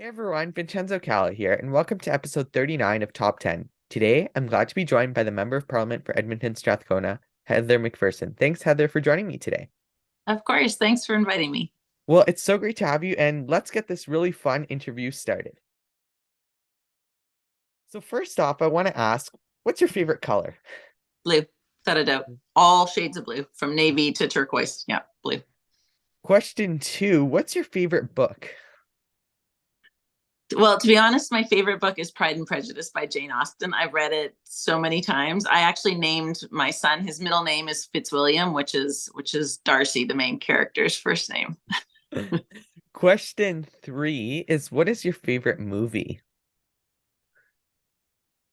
Hey everyone, Vincenzo Calla here, and welcome to episode 39 of Top 10. Today, I'm glad to be joined by the Member of Parliament for Edmonton Strathcona, Heather Mcpherson. Thanks, Heather, for joining me today. Of course. Thanks for inviting me. Well, it's so great to have you, and let's get this really fun interview started. So first off, I want to ask, what's your favorite color? Blue, without a doubt. All shades of blue, from navy to turquoise. Yeah, blue. Question two, what's your favorite book? Well, to be honest, my favorite book is Pride and Prejudice by Jane Austen. I've read it so many times. I actually named my son, his middle name is Fitzwilliam, which is Darcy, the main character's first name. Question three is, what is your favorite movie?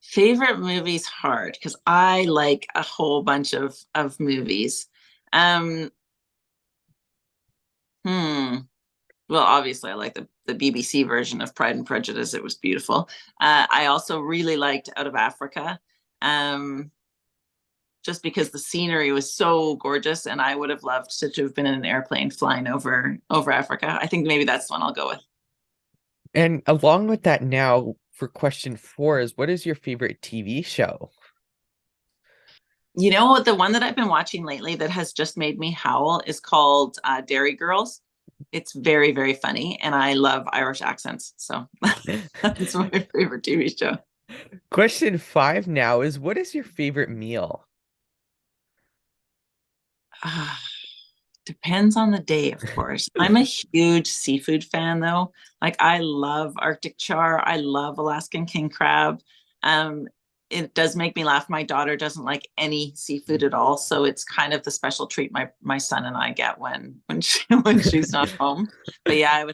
Favorite movie's hard because I like a whole bunch of movies. Um, hmm. Well, obviously, I like the BBC version of Pride and Prejudice. It was beautiful. I also really liked Out of Africa, um, just because the scenery was so gorgeous, and I would have loved to have been in an airplane flying over Africa. I think maybe that's the one I'll go with. And along with that now, for question four is, what is your favorite TV show? You know, the one that I've been watching lately that has just made me howl is called Dairy Girls. It's very, very funny, and I love Irish accents. So that's my favorite TV show. Question five now is, what is your favorite meal? Ah, depends on the day, of course. I'm a huge seafood fan, though. Like, I love Arctic char. I love Alaskan king crab. Um, it does make me laugh. My daughter doesn't like any seafood at all, so it's kind of the special treat my son and I get when she's not home. But yeah,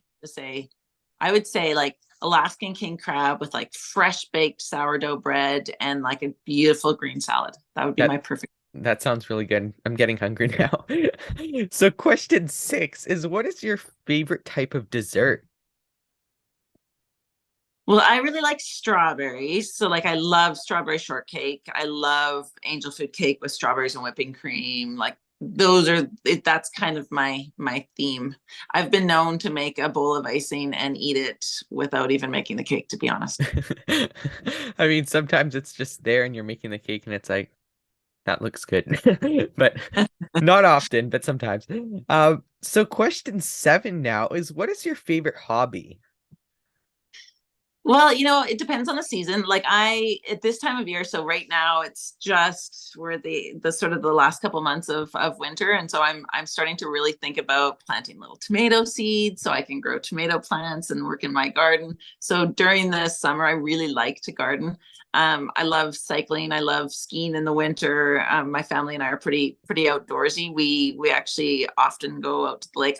I would say like Alaskan king crab with like fresh baked sourdough bread and like a beautiful green salad. That would be That my perfect. that sounds really good. I'm getting hungry now. So question six is, what is your favorite type of dessert? Well, I really like strawberries. So like I love strawberry shortcake. I love angel food cake with strawberries and whipping cream. Like that's kind of my theme. I've been known to make a bowl of icing and eat it without even making the cake, to be honest. I mean, sometimes it's just there and you're making the cake and it's like, that looks good. But not often, but sometimes. So question seven now is, what is your favorite hobby? Well, it depends on the season. Like I at this time of year, so right now it's just we're the sort of the last couple months of winter, and so I'm starting to really think about planting little tomato seeds so I can grow tomato plants and work in my garden. So during the summer, I really like to garden. I love cycling. I love skiing in the winter. My family and I are pretty outdoorsy. We actually often go out to the lake.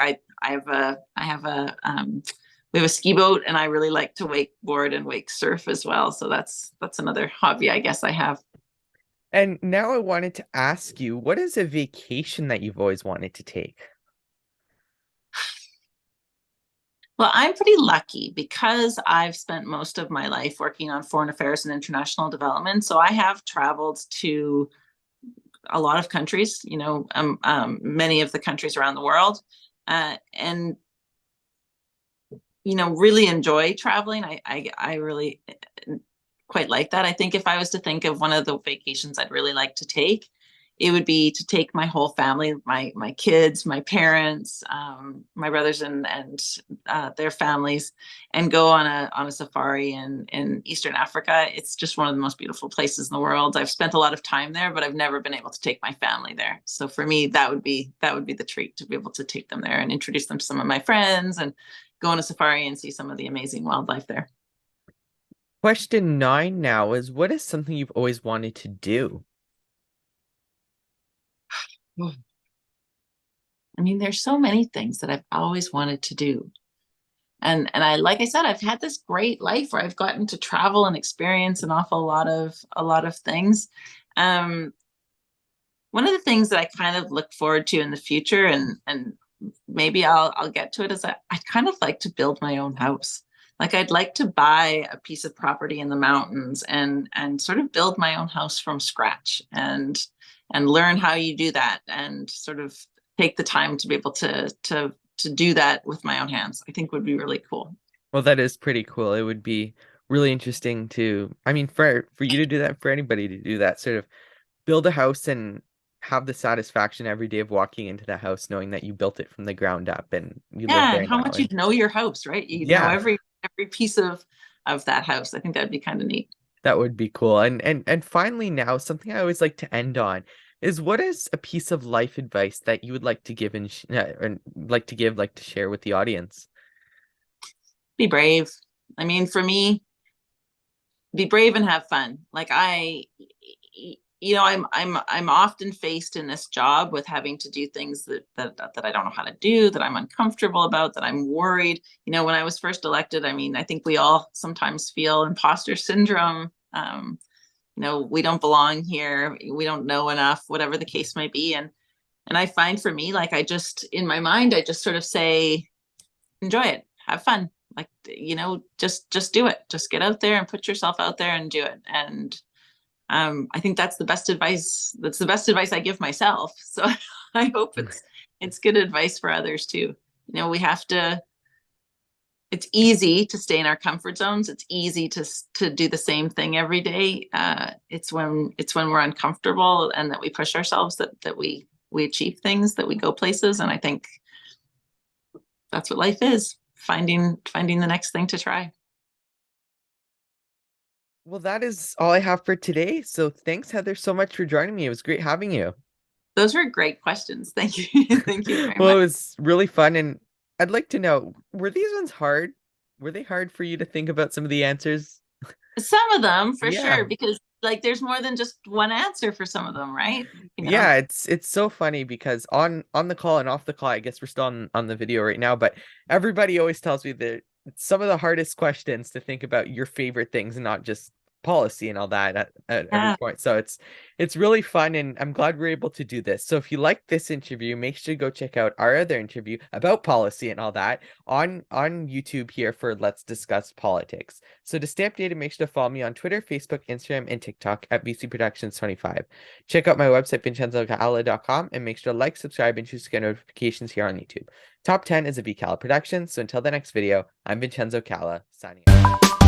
We have a ski boat, and I really like to wakeboard and wake surf as well. So that's another hobby I guess I have. And now I wanted to ask you, what is a vacation that you've always wanted to take? Well, I'm pretty lucky because I've spent most of my life working on foreign affairs and international development. So I have traveled to a lot of countries, many of the countries around the world, and really enjoy traveling. I really quite like that. I think if I was to think of one of the vacations I'd really like to take, it would be to take my whole family, my kids, my parents, my brothers and their families, and go on a safari in Eastern Africa. It's just one of the most beautiful places in the world. I've spent a lot of time there, but I've never been able to take my family there. So for me, that would be the treat to be able to take them there and introduce them to some of my friends and go on a safari and see some of the amazing wildlife there. Question nine now is, what is something you've always wanted to do? I mean, there's so many things that I've always wanted to do. And I like I said, I've had this great life where I've gotten to travel and experience an awful lot of things. Um, One of the things that I kind of look forward to in the future, and maybe I'll get to it, is I kind of like to build my own house. Like I'd like to buy a piece of property in the mountains and sort of build my own house from scratch and learn how you do that and sort of take the time to be able to do that with my own hands. I think would be really cool. Well, that is pretty cool. It would be really interesting to, I mean, for you to do that, for anybody to do that, sort of build a house and have the satisfaction every day of walking into the house knowing that you built it from the ground up and you live Yeah, there and how now. much you And know your house, right? You know yeah, every piece of that house. I think that'd be kind of neat. that would be cool. And finally now, something I always like to end on is what is a piece of life advice that you would like to give and or like to share with the audience? Be brave. I mean, for me, be brave and have fun. Like I'm often faced in this job with having to do things that I don't know how to do, that I'm uncomfortable about, that I'm worried. When I was first elected, I mean, I think we all sometimes feel imposter syndrome. We don't belong here, we don't know enough, whatever the case might be. And I find for me, like, I just, in my mind, I just sort of say, enjoy it, have fun. Like, just do it. Just get out there and put yourself out there and do it. And I think that's the best advice. That's the best advice I give myself. So I hope it's good advice for others too. We have to. It's easy to stay in our comfort zones. It's easy to do the same thing every day. It's when we're uncomfortable and that we push ourselves that we achieve things, that we go places. And I think that's what life is, finding the next thing to try. Well, that is all I have for today. So thanks, Heather, so much for joining me. It was great having you. Those were great questions. Thank you. Thank you very Well, much. it was really fun, and I'd like to know, were these ones hard? Were they hard for you to think about some of the answers? Some of them for Yeah. sure, because like there's more than just one answer for some of them, right? Yeah, it's so funny because on the call and off the call, I guess we're still on the video right now, but everybody always tells me that it's some of the hardest questions to think about your favorite things and not just policy and all that at every Yeah. point. So it's really fun and I'm glad we're able to do this. So if you like this interview, make sure to go check out our other interview about policy and all that on YouTube here for Let's Discuss Politics. So to stay updated, make sure to follow me on Twitter, Facebook, Instagram, and TikTok at VC Productions 25. Check out my website, VincenzoCalla.com, and make sure to like, subscribe, and choose to get notifications here on YouTube. Top 10 is a VCalla production, so until the next video, I'm Vincenzo Calla, signing out.